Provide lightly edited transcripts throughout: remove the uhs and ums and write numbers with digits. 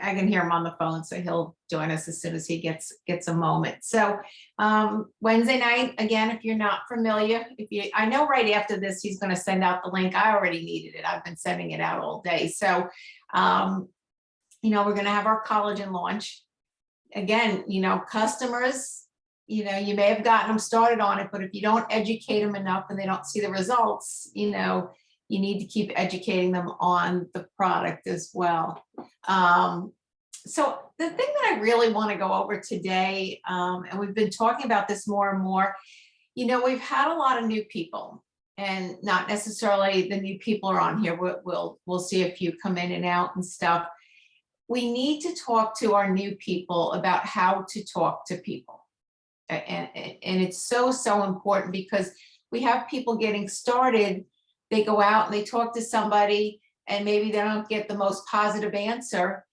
I can hear him on the phone, so he'll join us as soon as he gets a moment. So Wednesday night, again, if you're not familiar, I know right after this, he's going to send out the link. I already needed it. I've been sending it out all day. So, we're going to have our collagen launch. Again, customers, you may have gotten them started on it, but if you don't educate them enough and they don't see the results, you need to keep educating them on the product as well. So the thing that I really want to go over today, and we've been talking about this more and more, we've had a lot of new people, and not necessarily the new people are on here. We'll see a few come in and out and stuff. We need to talk to our new people about how to talk to people. And it's so important, because we have people getting started. They go out and they talk to somebody and maybe they don't get the most positive answer.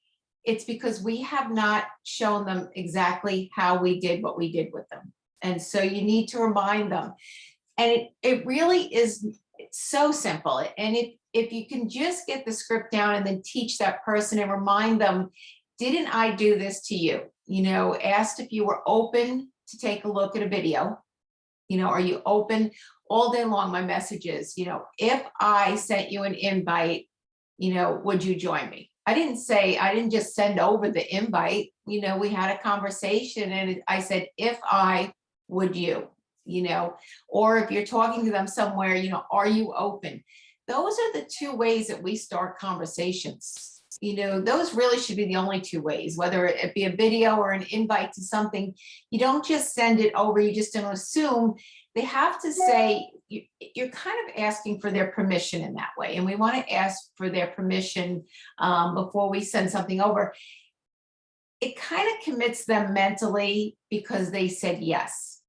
It's because we have not shown them exactly how we did what we did with them. And so you need to remind them. And it really is so simple. And if you can just get the script down and then teach that person and remind them, didn't I do this to you? Asked if you were open to take a look at a video. Are you open? All day long, my message is, if I sent you an invite, would you join me? I didn't just send over the invite. We had a conversation and I said, if I, would you, or if you're talking to them somewhere, are you open? Those are the two ways that we start conversations. Those really should be the only two ways, whether it be a video or an invite to something. You don't just send it over. You just don't assume. They have to say, you're kind of asking for their permission in that way. And we want to ask for their permission before we send something over. It kind of commits them mentally, because they said, yes,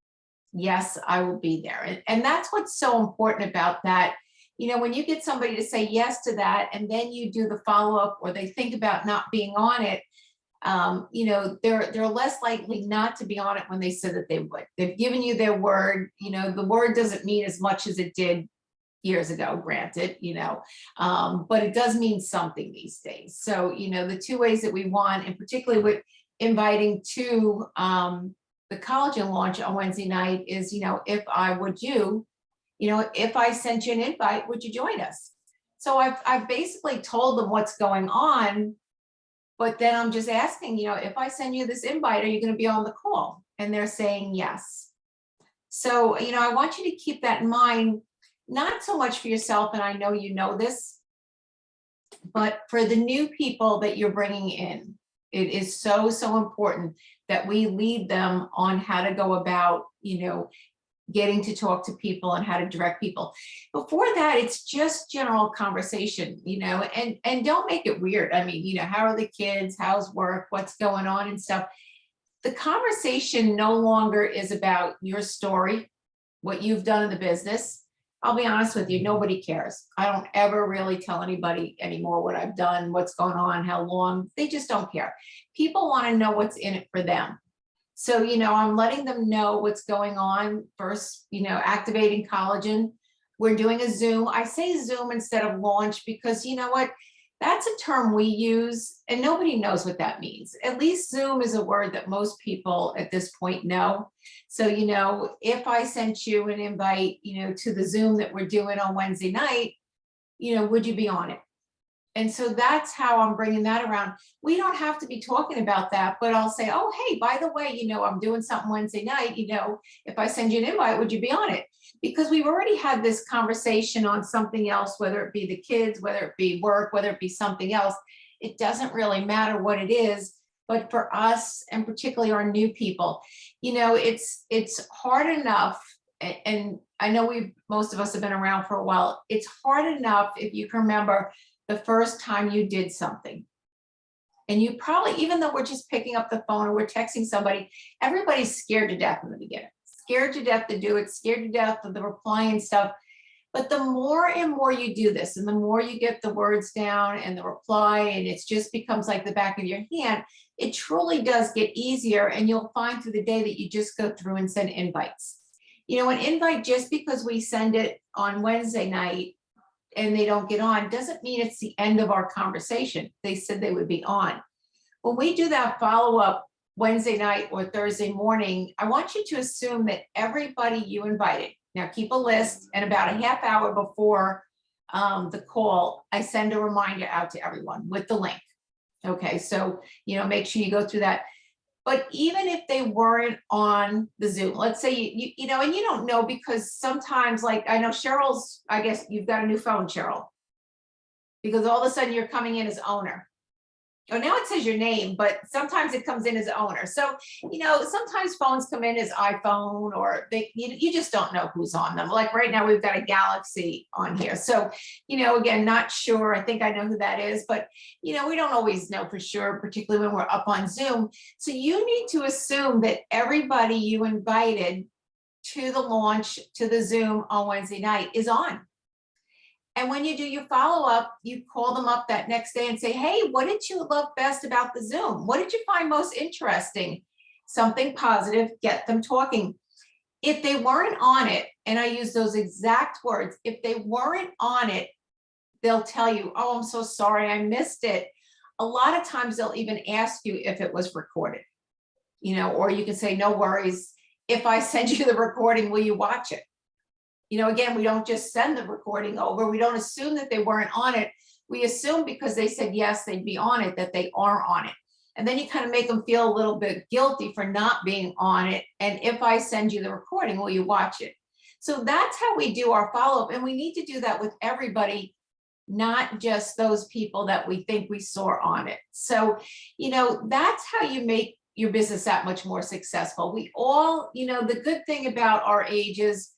I will be there. And that's what's so important about that. When you get somebody to say yes to that, and then you do the follow-up, or they think about not being on it, they're less likely not to be on it when they said that they would. They've given you their word. The word doesn't mean as much as it did years ago, granted, but it does mean something these days. So, the two ways that we want, and particularly with inviting to the collagen launch on Wednesday night, is, if I would you, if I sent you an invite, would you join us? So I've basically told them what's going on, but then I'm just asking, if I send you this invite, are you going to be on the call? And they're saying yes. So, I want you to keep that in mind, not so much for yourself, and I know you know this, but for the new people that you're bringing in. It is so important that we lead them on how to go about, getting to talk to people and how to direct people. Before that, it's just general conversation, and don't make it weird. I mean, how are the kids? How's work? What's going on and stuff? The conversation no longer is about your story, what you've done in the business. I'll be honest with you, nobody cares. I don't ever really tell anybody anymore what I've done, what's going on, how long. They just don't care. People want to know what's in it for them. So, I'm letting them know what's going on first, activating collagen. We're doing a Zoom. I say Zoom instead of launch because you know what? That's a term we use and nobody knows what that means. At least Zoom is a word that most people at this point know. So, if I sent you an invite, to the Zoom that we're doing on Wednesday night, would you be on it? And so that's how I'm bringing that around. We don't have to be talking about that, but I'll say, oh, hey, by the way, I'm doing something Wednesday night, if I send you an invite, would you be on it? Because we've already had this conversation on something else, whether it be the kids, whether it be work, whether it be something else. It doesn't really matter what it is, but for us, and particularly our new people, it's hard enough. And I know most of us have been around for a while. It's hard enough if you can remember the first time you did something. And you probably, even though we're just picking up the phone or we're texting somebody, everybody's scared to death in the beginning, scared to death to do it, scared to death of the reply and stuff. But the more and more you do this, and the more you get the words down and the reply, and it just becomes like the back of your hand, it truly does get easier. And you'll find through the day that you just go through and send invites. An invite, just because we send it on Wednesday night and they don't get on, doesn't mean it's the end of our conversation. They said they would be on. when we do that follow-up Wednesday night or Thursday morning, I want you to assume that everybody you invited, now keep a list, and about a half hour before the call, I send a reminder out to everyone with the link. Okay, so, make sure you go through that. But even if they weren't on the Zoom, let's say, and you don't know, because sometimes, like, I know Cheryl's, I guess you've got a new phone, Cheryl, because all of a sudden you're coming in as owner. Oh, now it says your name, but sometimes it comes in as owner. So, sometimes phones come in as iPhone, or you just don't know who's on them. Like right now, we've got a Galaxy on here. So, again, not sure. I think I know who that is, but, we don't always know for sure, particularly when we're up on Zoom. So you need to assume that everybody you invited to the launch, to the Zoom on Wednesday night is on. And when you do your follow-up, you call them up that next day and say, hey, what did you love best about the Zoom? What did you find most interesting? Something positive, get them talking. If they weren't on it, and I use those exact words, if they weren't on it, they'll tell you, oh, I'm so sorry, I missed it. A lot of times they'll even ask you if it was recorded, or you can say, no worries. If I send you the recording, will you watch it? Again, we don't just send the recording over. We don't assume that they weren't on it. We assume because they said yes, they'd be on it, that they are on it. And then you kind of make them feel a little bit guilty for not being on it. And if I send you the recording, will you watch it? So that's how we do our follow-up. And we need to do that with everybody, not just those people that we think we saw on it. So, that's how you make your business that much more successful. We all, the good thing about our age is,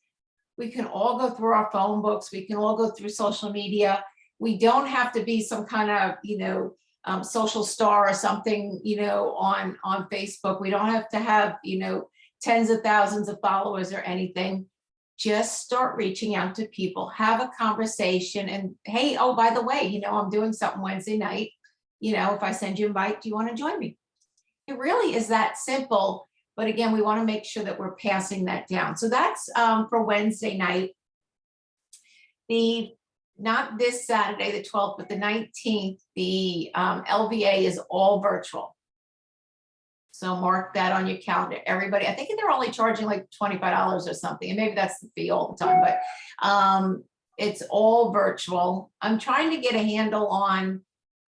we can all go through our phone books. We can all go through social media. We don't have to be some kind of, social star or something, on Facebook. We don't have to have, tens of thousands of followers or anything. Just start reaching out to people, have a conversation, and hey, oh, by the way, I'm doing something Wednesday night. If I send you an invite, do you want to join me? It really is that simple. But again, we want to make sure that we're passing that down. So that's for Wednesday night. Not this Saturday, the 12th, but the 19th, the LVA is all virtual. So mark that on your calendar. Everybody, I think they're only charging like $25 or something. And maybe that's the fee all the time, but it's all virtual. I'm trying to get a handle on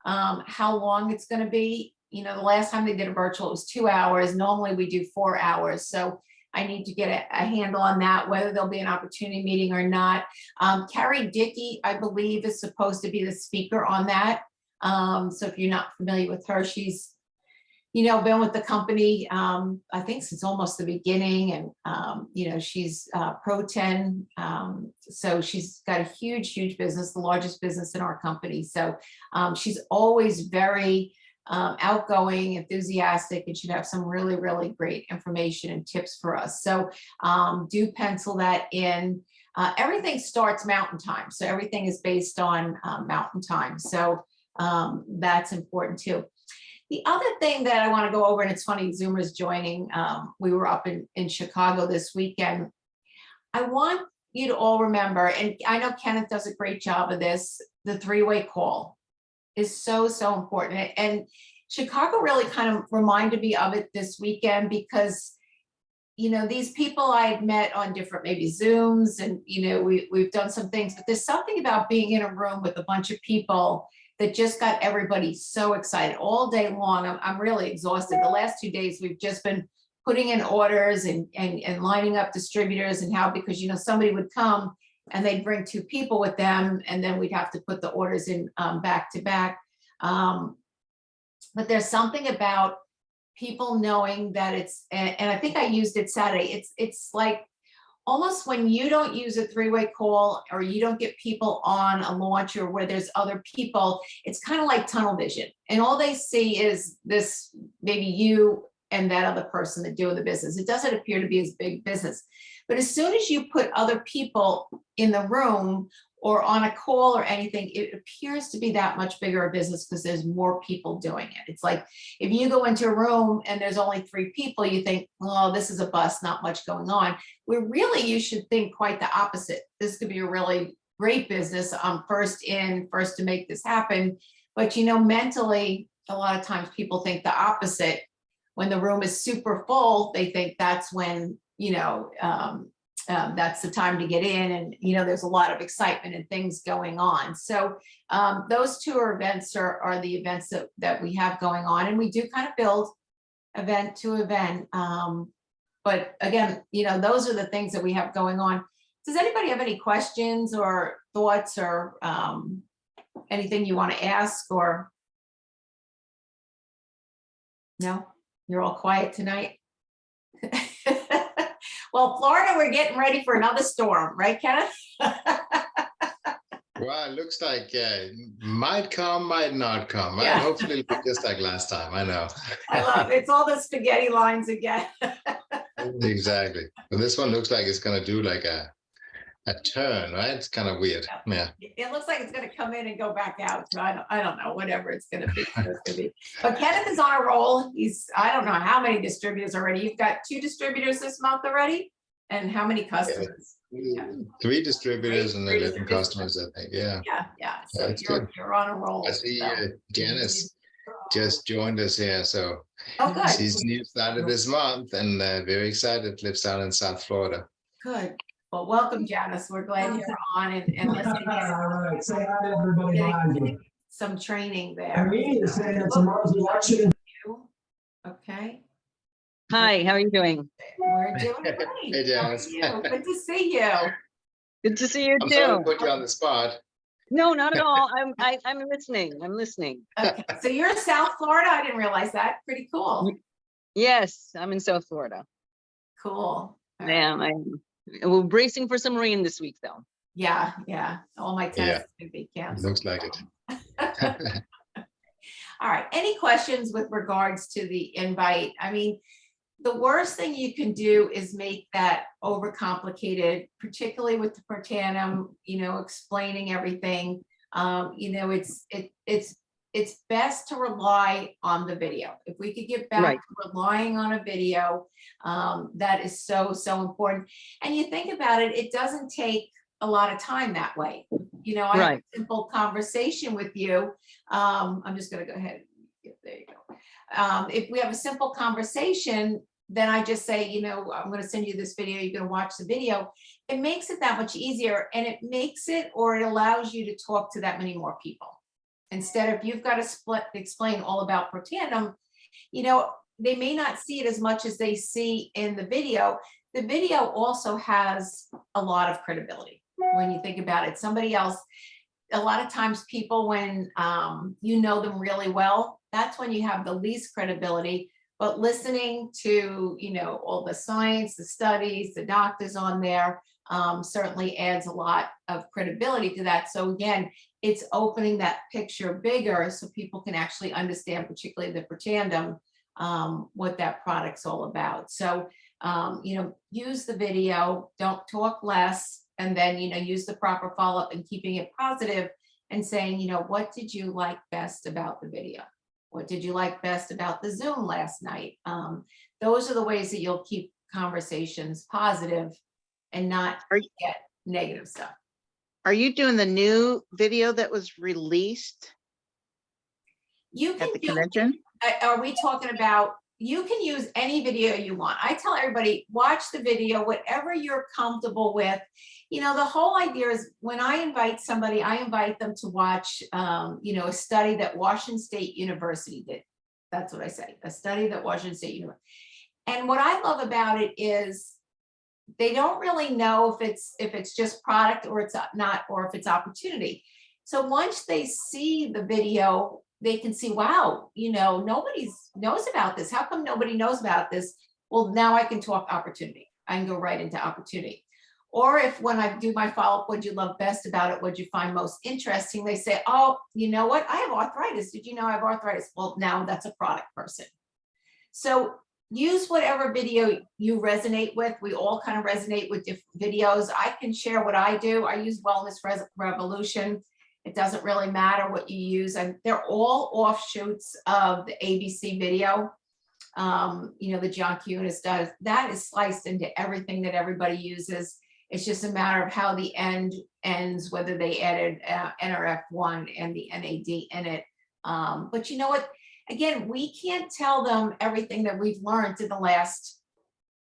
how long it's going to be. The last time they did a virtual, it was 2 hours. Normally we do 4 hours. So I need to get a handle on that, whether there'll be an opportunity meeting or not. Carrie Dickey, I believe, is supposed to be the speaker on that. So if you're not familiar with her, she's, been with the company, I think since almost the beginning. And, she's Pro 10. So she's got a huge business, the largest business in our company. So she's always very outgoing, enthusiastic, and should have some really great information and tips for us. So do pencil that in. Everything starts Mountain Time. So everything is based on Mountain Time. So that's important too. The other thing that I want to go over, and it's funny, Zoomers joining, we were up in Chicago this weekend. I want you to all remember, and I know Kenneth does a great job of this, the three-way call is so important. And Chicago really kind of reminded me of it this weekend because, these people I had met on different maybe Zooms and, we've done some things, but there's something about being in a room with a bunch of people that just got everybody so excited all day long. I'm really exhausted. The last 2 days, we've just been putting in orders and lining up distributors and how, because, somebody would come and they'd bring 2 people with them, and then we'd have to put the orders in back to back. But there's something about people knowing that it's, and I think I used it Saturday, it's like almost when you don't use a three-way call or you don't get people on a launch or where there's other people, it's kind of like tunnel vision. And all they see is this, maybe you and that other person that doing the business. It doesn't appear to be as big business. But as soon as you put other people in the room or on a call or anything, it appears to be that much bigger a business because there's more people doing it. It's like if you go into a room and there's only 3 people, you think, oh, this is a bust, not much going on. Where really you should think quite the opposite. This could be a really great business. I'm first in, first to make this happen. But mentally, a lot of times people think the opposite. When the room is super full, they think that's when, that's the time to get in, and there's a lot of excitement and things going on. So those two events are the events that we have going on, and we do kind of build event to event. But again, those are the things that we have going on. Does anybody have any questions or thoughts or anything you want to ask? Or no, you're all quiet tonight. Well, Florida, we're getting ready for another storm, right, Kenneth? Well, it looks like might come, might not come. Yeah. Right? Hopefully it'll be just like last time. I know. I love it. It's all the spaghetti lines again. Exactly. But this one looks like it's going to do like a turn, right? It's kind of weird. Yeah. It looks like it's going to come in and go back out. So I don't know, whatever it's going to be. But Kenneth is on a roll. I don't know how many distributors already. You've got 2 distributors this month already. And how many customers? Yeah. 3 distributors and 11 customers, I think. Yeah. Yeah. So you're on a roll. I see Janice just joined us here. So good. she's new started this month and very excited. Lives down in South Florida. Good. Well, welcome, Janice. We're glad you're on and listening. All right. Say hi to everybody behind you. Some training there. I mean to say that tomorrow's election. Okay. Hi, how are you doing? We're doing great. Hey, Janice. Good to see you. Good to see you I'm sorry to too. put you on the spot. No, not at all. I'm listening. I'm listening. Okay. So you're in South Florida? I didn't realize that. Pretty cool. Yes, I'm in South Florida. Cool. I am. We're bracing for some rain this week, though. Yeah. All my tests can be canceled. Looks like it. All right. Any questions with regards to the invite? I mean, the worst thing you can do is make that overcomplicated, particularly with the Protanum, explaining everything. It's best to rely on the video. If we could get back to relying on a video, that is so important. And you think about it, it doesn't take a lot of time that way. I have a simple conversation with you. I'm just going to go ahead. There you go. If we have a simple conversation, then I just say, I'm going to send you this video. You're going to watch the video. It makes it that much easier, and it allows you to talk to that many more people. Instead of you've got to explain all about Protanum, they may not see it as much as they see in the video. The video also has a lot of credibility. When you think about it, somebody else, a lot of times people, when you know them really well, that's when you have the least credibility. But listening to, all the science, the studies, the doctors on there certainly adds a lot of credibility to that. So again, it's opening that picture bigger so people can actually understand, particularly the Protanum, what that product's all about. So, use the video, don't talk less, and then, use the proper follow-up and keeping it positive and saying, what did you like best about the video? What did you like best about the Zoom last night? Those are the ways that you'll keep conversations positive and not get negative stuff. Are you doing the new video that was released at the convention? Are we talking about, you can use any video you want. I tell everybody, watch the video, whatever you're comfortable with. The whole idea is when I invite somebody, I invite them to watch, a study that Washington State University did. That's what I say, a study that Washington State University. And what I love about it is they don't really know if it's just product or it's not, or if it's opportunity. So once they see the video, they can see, wow, nobody knows about this. How come nobody knows about this? Well, now I can talk opportunity. I can go right into opportunity. Or if when I do my follow-up, what'd you love best about it? What'd you find most interesting? They say, oh, you know what? I have arthritis. Did you know I have arthritis? Well, now that's a product person. So use whatever video you resonate with. We all kind of resonate with different videos. I can share what I do. I use Wellness Revolution. It doesn't really matter what you use. And they're all offshoots of the ABC video. The John Cunis does. That is sliced into everything that everybody uses. It's just a matter of how the end ends, whether they added NRF1 and the NAD in it. But you know what? again, we can't tell them everything that we've learned in the last,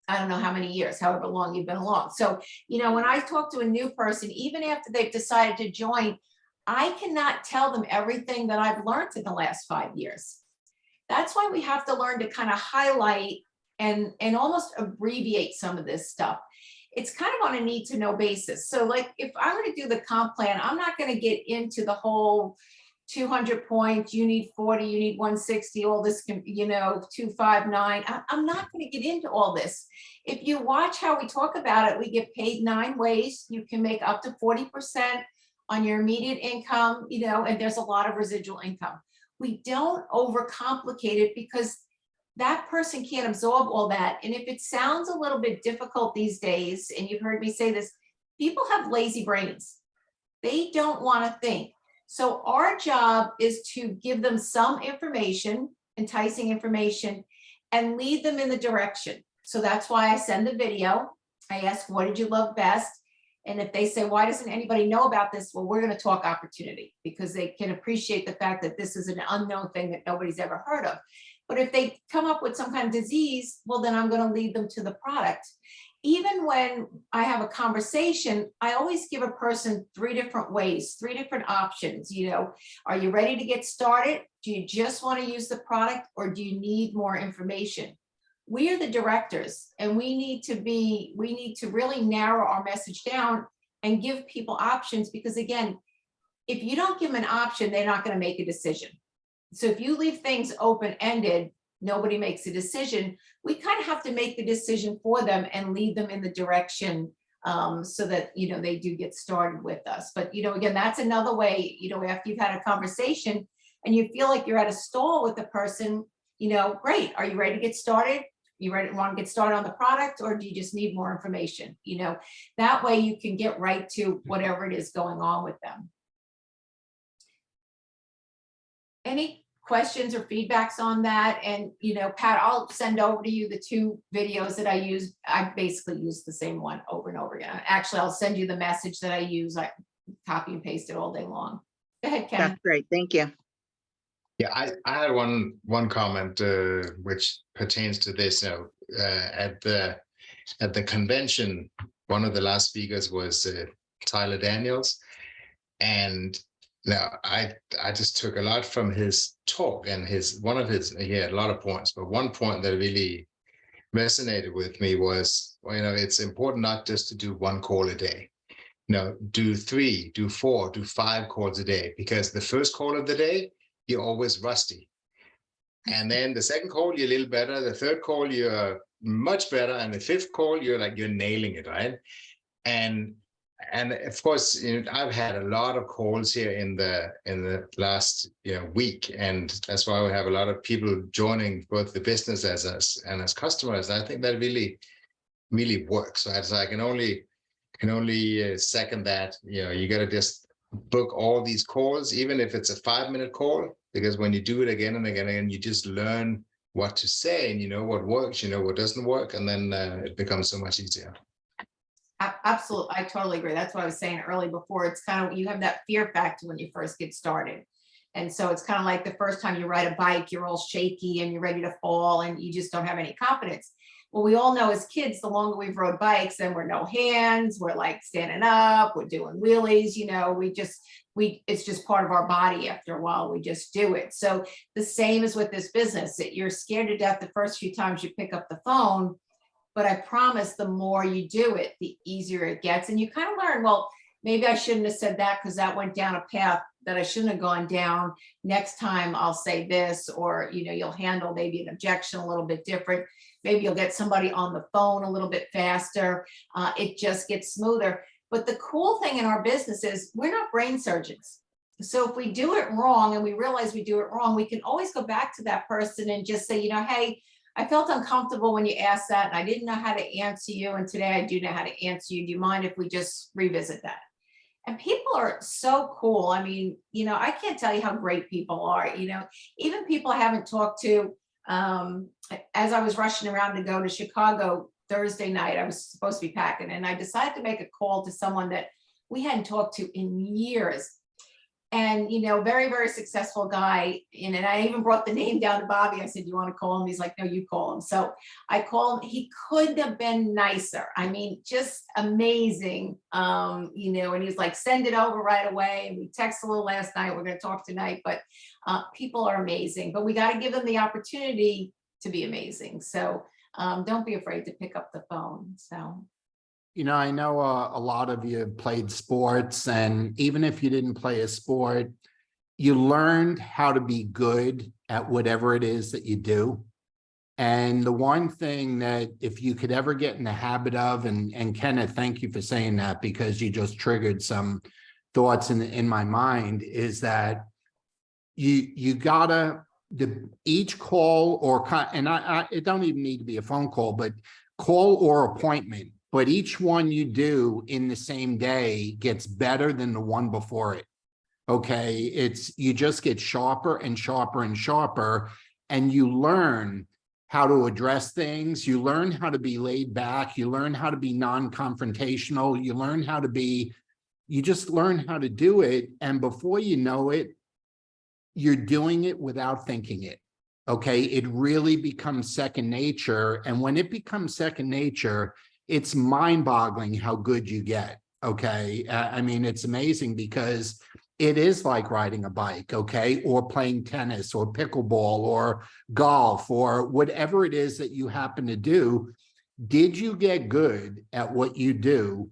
I don't know how many years, however long you've been along. So, you know, when I talk to a new person, even after they've decided to join, I cannot tell them everything that I've learned in the last 5 years. That's why we have to learn to kind of highlight and almost abbreviate some of this stuff. It's kind of on a need to know basis. So like if I'm going to do the comp plan, I'm not going to get into the whole 200 points, you need 40, you need 160, all this, you know, 259. I'm not going to get into all this. If you watch how we talk about it, we get paid 9 ways. You can make up to 40% on your immediate income, you know, and there's a lot of residual income. We don't overcomplicate it because that person can't absorb all that. And if it sounds a little bit difficult these days, and you've heard me say this, people have lazy brains. They don't want to think. So our job is to give them some information, enticing information, and lead them in the direction. So that's why I send the video. I ask, what did you love best? And if they say, why doesn't anybody know about this? Well, we're going to talk opportunity because they can appreciate the fact that this is an unknown thing that nobody's ever heard of. But if they come up with some kind of disease, well, then I'm going to lead them to the product. Even when I have a conversation, I always give a person 3 different ways, 3 different options. You know, are you ready to get started? Do you just want to use the product or do you need more information? We are the directors and we need to really narrow our message down and give people options because again, if you don't give them an option, they're not going to make a decision. So if you leave things open-ended, nobody makes a decision. We kind of have to make the decision for them and lead them in the direction so that, you know, they do get started with us. But, you know, again, that's another way, you know, after you've had a conversation and you feel like you're at a stall with the person, you know, great. Are you ready to get started? You ready to want to get started on the product or do you just need more information? You know, that way you can get right to whatever it is going on with them. Any questions or feedbacks on that? And, you know, Pat, I'll send over to you the 2 videos that I use. I basically use the same one over and over again. Actually, I'll send you the message that I use. I copy and paste it all day long. Go ahead, Ken. That's great. Thank you. Yeah, I had one comment which pertains to this. You know, at the convention, one of the last speakers was Tyler Daniels, and now I just took a lot from his talk and he had a lot of points, but one point that really resonated with me was, well, you know, it's important not just to do 1 call a day. You know, do 3, do 4, do 5 calls a day, because the first call of the day, you're always rusty. And then the second call, you're a little better. The third call, you're much better. And the 5th call, you're nailing it, right? And of course, you know, I've had a lot of calls here in the last week, and that's why we have a lot of people joining both the business as us and as customers. I think that really works. So I can only second that. You know, you got to just book all these calls, even if it's a 5-minute call, because when you do it again and again and you just learn what to say and you know what works, you know what doesn't work, and then it becomes so much easier. Absolutely. I totally agree. That's what I was saying early before. It's kind of, you have that fear factor when you first get started. And so it's kind of like the first time you ride a bike, you're all shaky and you're ready to fall and you just don't have any confidence. Well, we all know as kids, the longer we've rode bikes, then we're no hands, we're like standing up, we're doing wheelies, you know, it's just part of our body. After a while, we just do it. So the same is with this business, that you're scared to death the first few times you pick up the phone. But I promise the more you do it, the easier it gets. And you kind of learn, well, maybe I shouldn't have said that because that went down a path that I shouldn't have gone down. Next time I'll say this, or, you know, you'll handle maybe an objection a little bit different. Maybe you'll get somebody on the phone a little bit faster. It just gets smoother. But the cool thing in our business is we're not brain surgeons. So if we do it wrong and we realize we do it wrong, we can always go back to that person and just say, you know, hey, I felt uncomfortable when you asked that and I didn't know how to answer you. And today I do know how to answer you. Do you mind if we just revisit that? And people are so cool. I mean, you know, I can't tell you how great people are, you know, even people I haven't talked to. As I was rushing around to go to Chicago Thursday night, I was supposed to be packing and I decided to make a call to someone that we hadn't talked to in years. And, very, very successful guy. And I even brought the name down to Bobby. I said, you want to call him? He's like, no, you call him. So I called him. He couldn't have been nicer. I mean, just amazing. And he's like, send it over right away. And we texted a little last night. We're going to talk tonight, but people are amazing, but we got to give them the opportunity to be amazing. So don't be afraid to pick up the phone. So. I know a lot of you have played sports, and even if you didn't play a sport, you learned how to be good at whatever it is that you do. And the one thing that if you could ever get in the habit of, and Kenneth, thank you for saying that, because you just triggered some thoughts in my mind, is that you gotta, each call and it don't even need to be a phone call, but call or appointment. But each one you do in the same day gets better than the one before it. Okay, you just get sharper and sharper and sharper, and you learn how to address things. You learn how to be laid back. You learn how to be non-confrontational. You just learn how to do it. And before you know it, you're doing it without thinking it. Okay, it really becomes second nature. And when it becomes second nature, it's mind-boggling how good you get. Okay, I mean, it's amazing because it is like riding a bike, okay, or playing tennis or pickleball or golf or whatever it is that you happen to do. Did you get good at what you do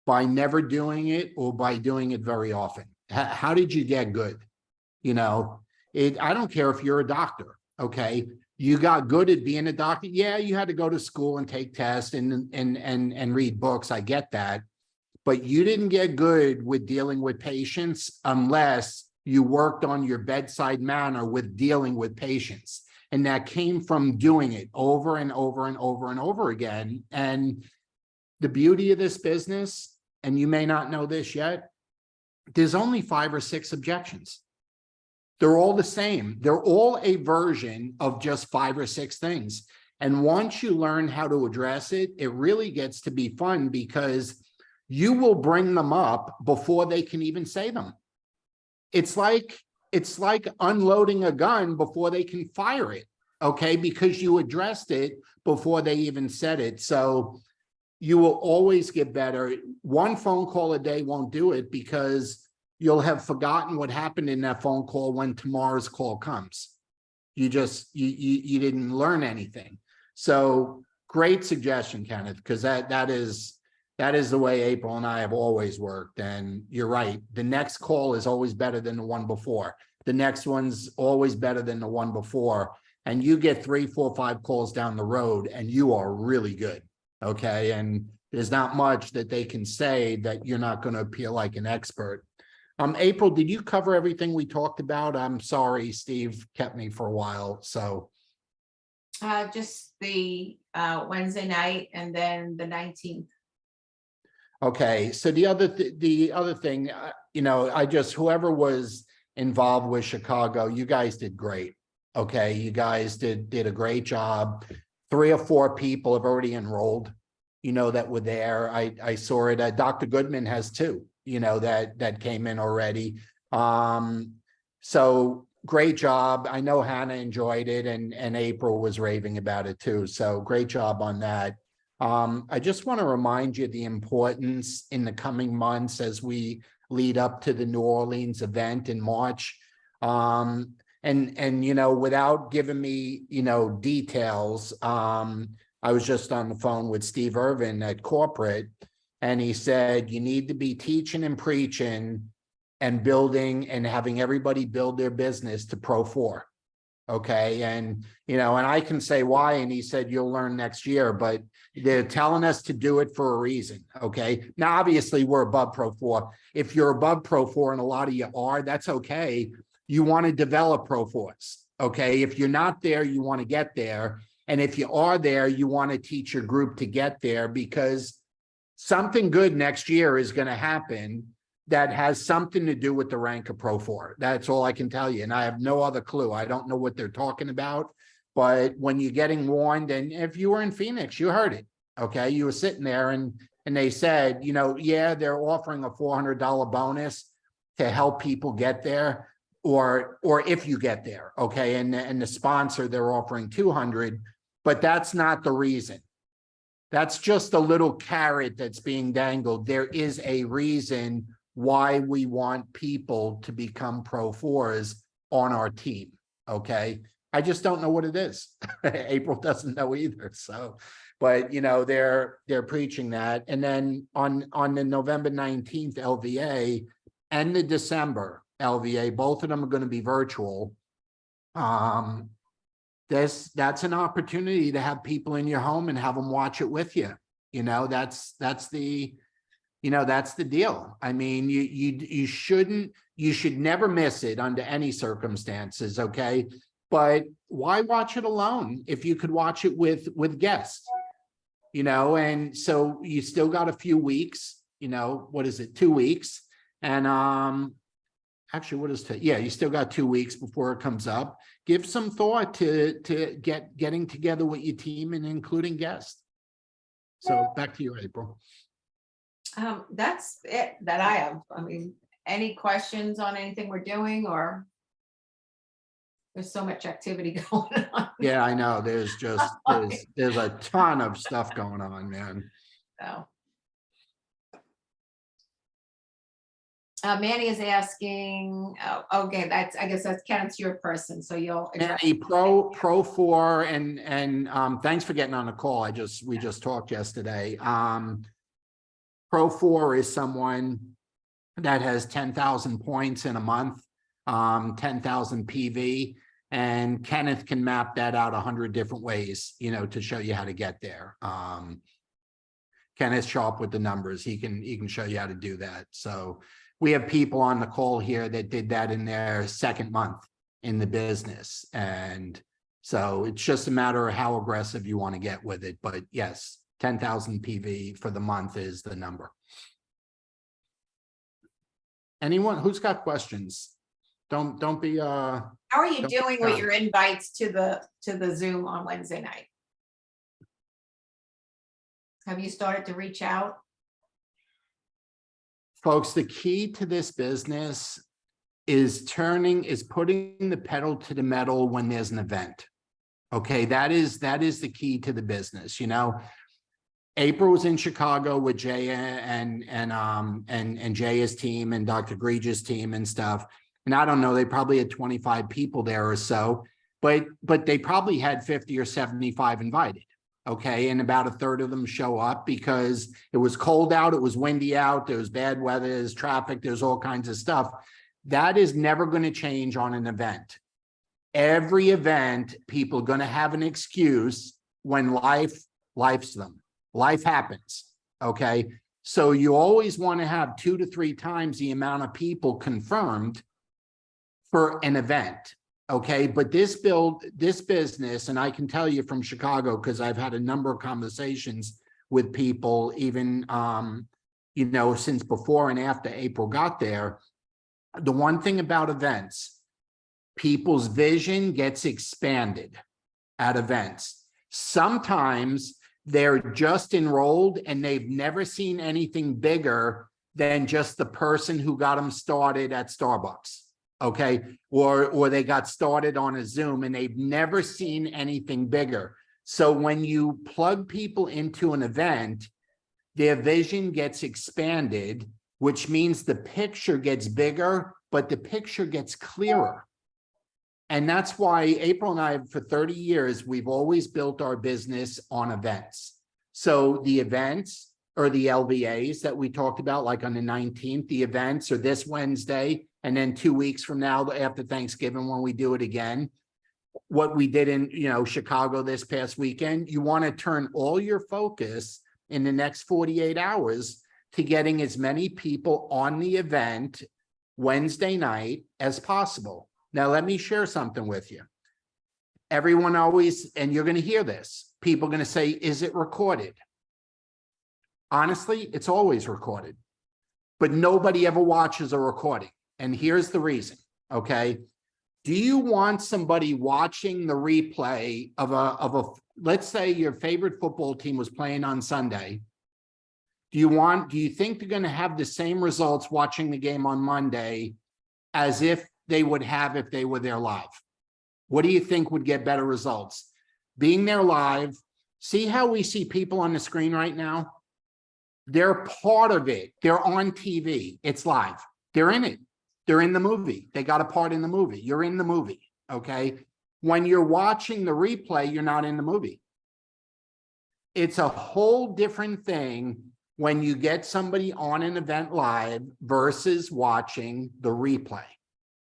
by never doing it or by doing it very often? How did you get good? I don't care if you're a doctor, okay? You got good at being a doctor. Yeah, you had to go to school and take tests and read books. I get that. But you didn't get good with dealing with patients unless you worked on your bedside manner with dealing with patients. And that came from doing it over and over and over and over again. And the beauty of this business, and you may not know this yet, there's only 5 or 6 objections. They're all the same. They're all a version of just 5 or 6 things. And once you learn how to address it, it really gets to be fun because you will bring them up before they can even say them. It's like unloading a gun before they can fire it, okay? Because you addressed it before they even said it. So you will always get better. One phone call a day won't do it because you'll have forgotten what happened in that phone call when tomorrow's call comes. You didn't learn anything. So great suggestion, Kenneth, because that is the way April and I have always worked. And you're right. The next call is always better than the one before. The next one's always better than the one before. And you get 3, 4, 5 calls down the road and you are really good. Okay. And there's not much that they can say that you're not going to appear like an expert. April, did you cover everything we talked about? I'm sorry, Steve kept me for a while. So Just the Wednesday night and then the 19th. okay, so the other thing, whoever was involved with Chicago, you guys did great. Okay, you guys did a great job. 3 or 4 people have already enrolled, that were there. I saw it. Dr. Goodman has 2. That came in already. So great job. I know Hannah enjoyed it and April was raving about it too. So great job on that. I just want to remind you the importance in the coming months as we lead up to the New Orleans event in March. And without giving me, details, I was just on the phone with Steve Irvin at corporate. And he said, you need to be teaching and preaching and building and having everybody build their business to Pro 4. Okay. And, and I can say why. And he said, you'll learn next year, but they're telling us to do it for a reason. Okay. Now, obviously we're above Pro 4. If you're above Pro 4 and a lot of you are, that's okay. You want to develop Pro 4s. Okay. If you're not there, you want to get there. And if you are there, you want to teach your group to get there because something good next year is going to happen that has something to do with the rank of Pro 4. That's all I can tell you. And I have no other clue. I don't know what they're talking about. But when you're getting warned, and if you were in Phoenix, you heard it. Okay. You were sitting there and they said, yeah, they're offering a $400 bonus to help people get there, or if you get there, okay, and the sponsor, they're offering 200, but that's not the reason. That's just a little carrot that's being dangled. There is a reason why we want people to become Pro 4s on our team, okay? I just don't know what it is. April doesn't know either, so, but you know, they're preaching that. And then on the November 19th LVA and the December LVA, both of them are going to be virtual. That's an opportunity to have people in your home and have them watch it with you. You know, that's the deal. I mean, you should never miss it under any circumstances, okay? But why watch it alone if you could watch it with guests? You know, and so you still got a few weeks, you know, what is it, 2 weeks? And actually, what is it? Yeah, you still got 2 weeks before it comes up. Give some thought to getting together with your team and including guests. So back to you, April. That's it that I have. I mean, any questions on anything we're doing, or there's so much activity going on. Yeah, I know. There's just there's a ton of stuff going on, man. So. Manny is asking, oh, okay, I guess that's Kenneth's your person, so you'll address. Manny, Pro 4, and thanks for getting on the call. We just talked yesterday. Pro 4 is someone that has 10,000 points in a month, 10,000 PV, and Kenneth can map that out 100 different ways, you know, to show you how to get there. Kenneth's sharp with the numbers. He can show you how to do that. So we have people on the call here that did that in their second month in the business. And so it's just a matter of how aggressive you want to get with it. But yes, 10,000 PV for the month is the number. Anyone who's got questions? Don't be How are you Don't doing count. with your invites to the Zoom on Wednesday night? Have you started to reach out? folks, the key to this business is putting the pedal to the metal when there's an event. Okay, that is the key to the business. You know, April was in Chicago with Jay and Jay's team and Dr. Grege's team and stuff. And I don't know, they probably had 25 people there or so, but they probably had 50 or 75 invited. Okay, and about a third of them show up because it was cold out, it was windy out, there was bad weather, there's traffic, there's all kinds of stuff. That is never going to change on an event. Every event, people are going to have an excuse when life's them. Life happens, okay? So you always want to have 2 to 3 times the amount of people confirmed for an event, okay? But this business, and I can tell you from Chicago, because I've had a number of conversations with people, even, you know, since before and after April got there. The one thing about events, people's vision gets expanded at events. Sometimes they're just enrolled and they've never seen anything bigger than just the person who got them started at Starbucks, okay? Or they got started on a Zoom and they've never seen anything bigger. So when you plug people into an event, their vision gets expanded, which means the picture gets bigger, but the picture gets clearer. And that's why April and I, for 30 years, we've always built our business on events. So the events or the LVAs that we talked about, like on the 19th, the events are this Wednesday, and then 2 weeks from now, after Thanksgiving, when we do it again. What we did in, you know, Chicago this past weekend, you want to turn all your focus in the next 48 hours to getting as many people on the event Wednesday night as possible. Now, let me share something with you. Everyone always, and you're going to hear this, people are going to say, is it recorded? Honestly, it's always recorded, but nobody ever watches a recording. And here's the reason, okay? Do you want somebody watching the replay of a, let's say your favorite football team was playing on Sunday, Do you think they're gonna have the same results watching the game on Monday as if they would have if they were there live? What do you think would get better results? Being there live, see how we see people on the screen right now? They're part of it. They're on TV. It's live. They're in it. They're in the movie. They got a part in the movie. You're in the movie, okay? When you're watching the replay, you're not in the movie. It's a whole different thing when you get somebody on an event live versus watching the replay.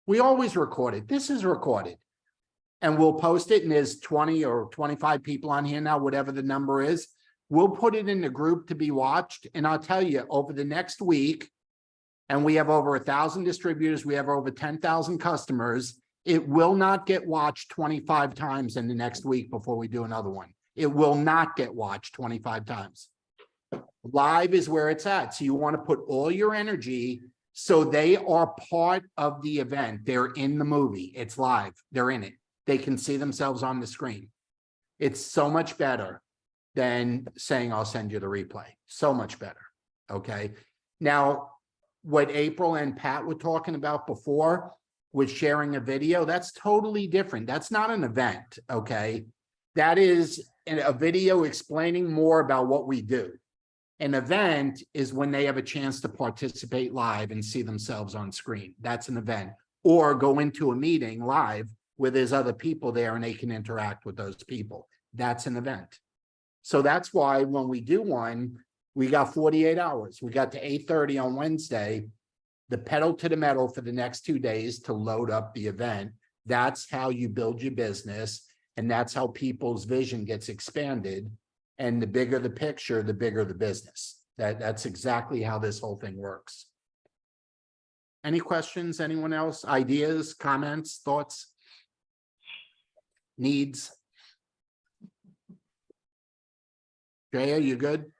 We always record it. This is recorded. And we'll post it, and there's 20 or 25 people on here now, whatever the number is. We'll put it in the group to be watched. And I'll tell you, over the next week, and we have over 1,000 distributors, we have over 10,000 customers, it will not get watched 25 times in the next week before we do another one. It will not get watched 25 times. Live is where it's at. So you want to put all your energy so they are part of the event. They're in the movie. It's live. They're in it. They can see themselves on the screen. It's so much better than saying, I'll send you the replay. So much better. Okay. Now, what April and Pat were talking about before with sharing a video, that's totally different. That's not an event. Okay. That is a video explaining more about what we do. An event is when they have a chance to participate live and see themselves on screen. That's an event. Or go into a meeting live where there's other people there and they can interact with those people. That's an event. So that's why when we do one, we got 48 hours. We got to 8:30 on Wednesday, the pedal to the metal for the next 2 days to load up the event. That's how you build your business. And that's how people's vision gets expanded. And the bigger the picture, the bigger the business. That's exactly how this whole thing works. Any questions? Anyone else? Ideas, comments, thoughts, needs? Jaya, you good?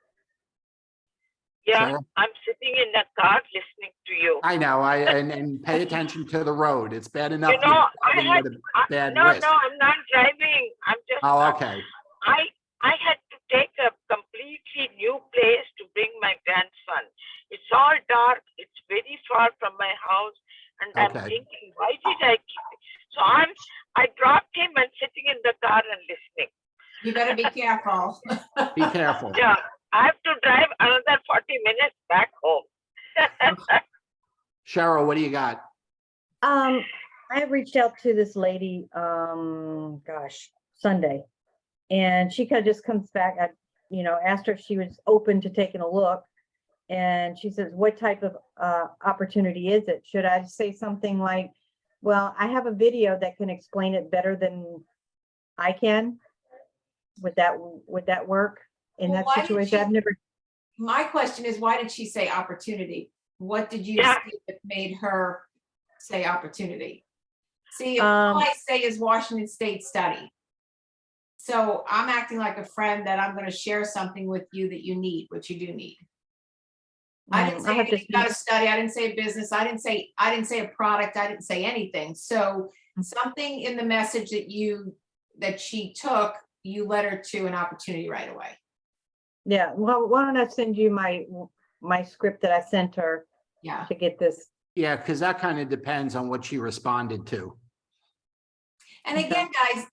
Yeah, Sarah? I'm sitting in the car listening to you. I know. And pay attention to the road. It's bad enough. You know, you're I driving had, with a bad no, wrist. no, I'm not driving. I'm just, Oh, okay. I had to take a completely new place to bring my grandson. It's all dark. It's very far from my house. And I'm Okay. thinking, why did I keep it? So I dropped him and sitting in the car and listening. You better be careful. Be careful. Yeah, I have to drive another 40 minutes back home. Cheryl, what do you got? I have reached out to this lady, Sunday, and she kind of just comes back. I, asked her if she was open to taking a look, and she says, "What type of opportunity is it?" Should I say something like, "Well, I have a video that can explain it better than I can"? Would that work in Well, that why did situation? she- I've never. My question is, why did she say opportunity? What did you Yeah. see that made her say opportunity? See, all I say is Washington State study. So I'm acting like a friend that I'm gonna share something with you that you need, what you do need. I didn't say anything about a study. I didn't say a business. I didn't say a product. I didn't say anything. So something in the message that she took, you led her to an opportunity right away. Yeah. Well, why don't I send you my script that I sent her Yeah. to get this? Yeah, because that kind of depends on what she responded to. And again, guys,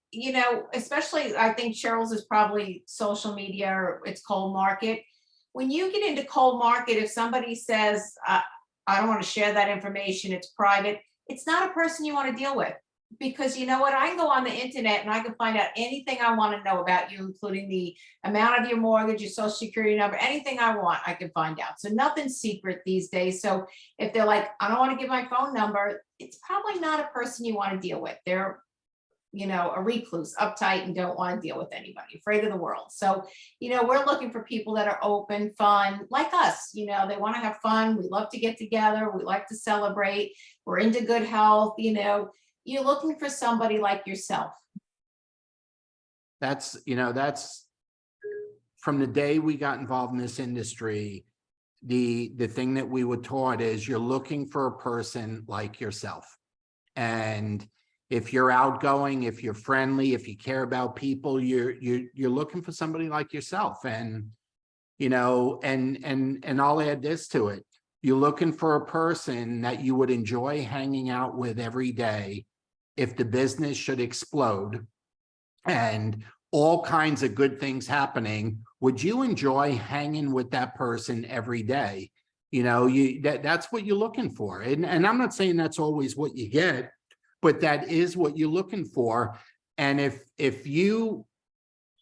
especially I think Cheryl's is probably social media or it's cold market. When you get into cold market, if somebody says, I don't want to share that information, it's private, it's not a person you want to deal with. Because you know what? I can go on the internet and I can find out anything I want to know about you, including the amount of your mortgage, your social security number, anything I want, I can find out. So nothing's secret these days. So if they're like, I don't want to give my phone number, it's probably not a person you want to deal with. They're, a recluse, uptight, and don't want to deal with anybody, afraid of the world. So, we're looking for people that are open, fun, like us. They want to have fun. We love to get together. We like to celebrate. We're into good health. You're looking for somebody like yourself. That's from the day we got involved in this industry, the thing that we were taught is you're looking for a person like yourself. And if you're outgoing, if you're friendly, if you care about people, you're looking for somebody like yourself. And and I'll add this to it. You're looking for a person that you would enjoy hanging out with every day if the business should explode and all kinds of good things happening. Would you enjoy hanging with that person every day? That's what you're looking for. And I'm not saying that's always what you get, but that is what you're looking for. And if you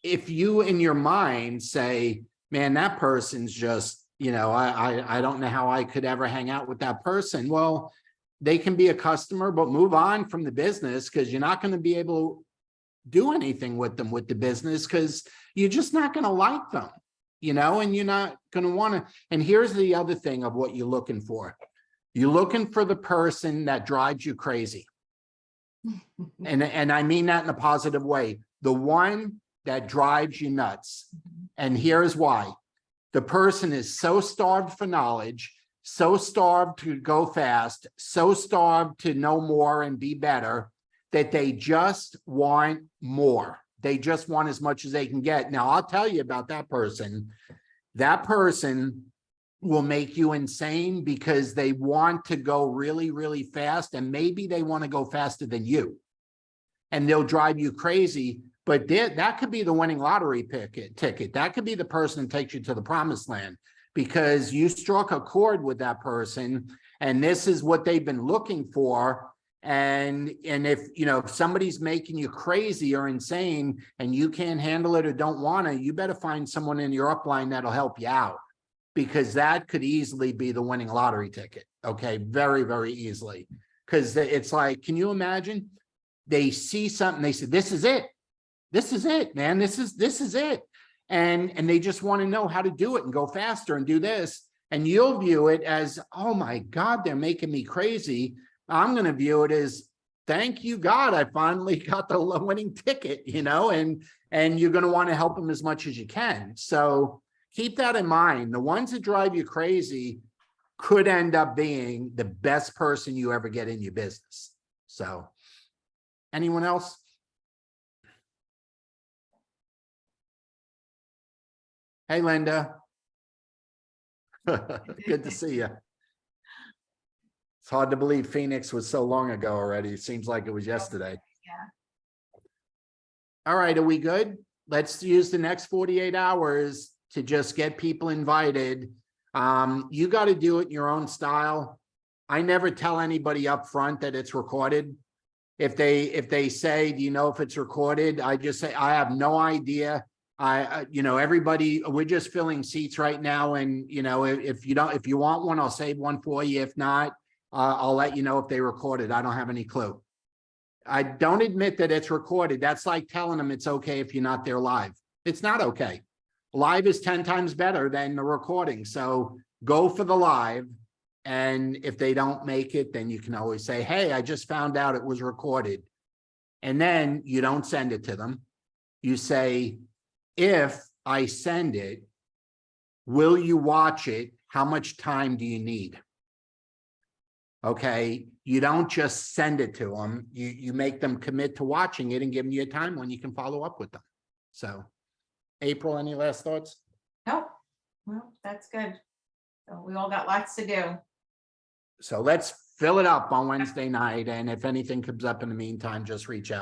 in your mind say, man, that person's just, I don't know how I could ever hang out with that person. Well, they can be a customer, but move on from the business, because you're not going to be able to do anything with them with the business, because you're just not going to like them, and you're not going to want to. And here's the other thing of what you're looking for. You're looking for the person that drives you crazy. And I mean that in a positive way. The one that drives you nuts. And here's why. The person is so starved for knowledge, so starved to go fast, so starved to know more and be better, that they just want more. They just want as much as they can get. Now, I'll tell you about that person. That person will make you insane because they want to go really, really fast, and maybe they want to go faster than you. And they'll drive you crazy, but that could be the winning lottery ticket. That could be the person that takes you to the promised land, because you struck a chord with that person, and this is what they've been looking for. And if somebody's making you crazy or insane and you can't handle it or don't want to, you better find someone in your upline that'll help you out, because that could easily be the winning lottery ticket. Okay, very, very easily. Because it's like, can you imagine? They see something, they say, this is it. This is it, man. This is it. And they just want to know how to do it and go faster and do this. And you'll view it as, oh my God, they're making me crazy. I'm going to view it as, thank you, God, I finally got the winning ticket, and you're going to want to help them as much as you can. So keep that in mind. The ones that drive you crazy could end up being the best person you ever get in your business. So anyone else? Hey, Linda. Good to see you. It's hard to believe Phoenix was so long ago already. It seems like it was yesterday. Yeah. All right, are we good? Let's use the next 48 hours to just get people invited. You got to do it in your own style. I never tell anybody up front that it's recorded. If they say, do you know if it's recorded? I just say, I have no idea. Everybody, we're just filling seats right now. And, if you want one, I'll save one for you. If not, I'll let you know if they recorded. I don't have any clue. I don't admit that it's recorded. That's like telling them it's okay if you're not there live. It's not okay. Live is 10 times better than the recording. So go for the live. And if they don't make it, then you can always say, hey, I just found out it was recorded. And then you don't send it to them. You say, if I send it, will you watch it? How much time do you need? Okay. You don't just send it to them. You make them commit to watching it and giving you a time when you can follow up with them. So April, any last thoughts? No, well, that's good. So we all got lots to do. So let's fill it up on Wednesday night. And if anything comes up in the meantime, just reach out.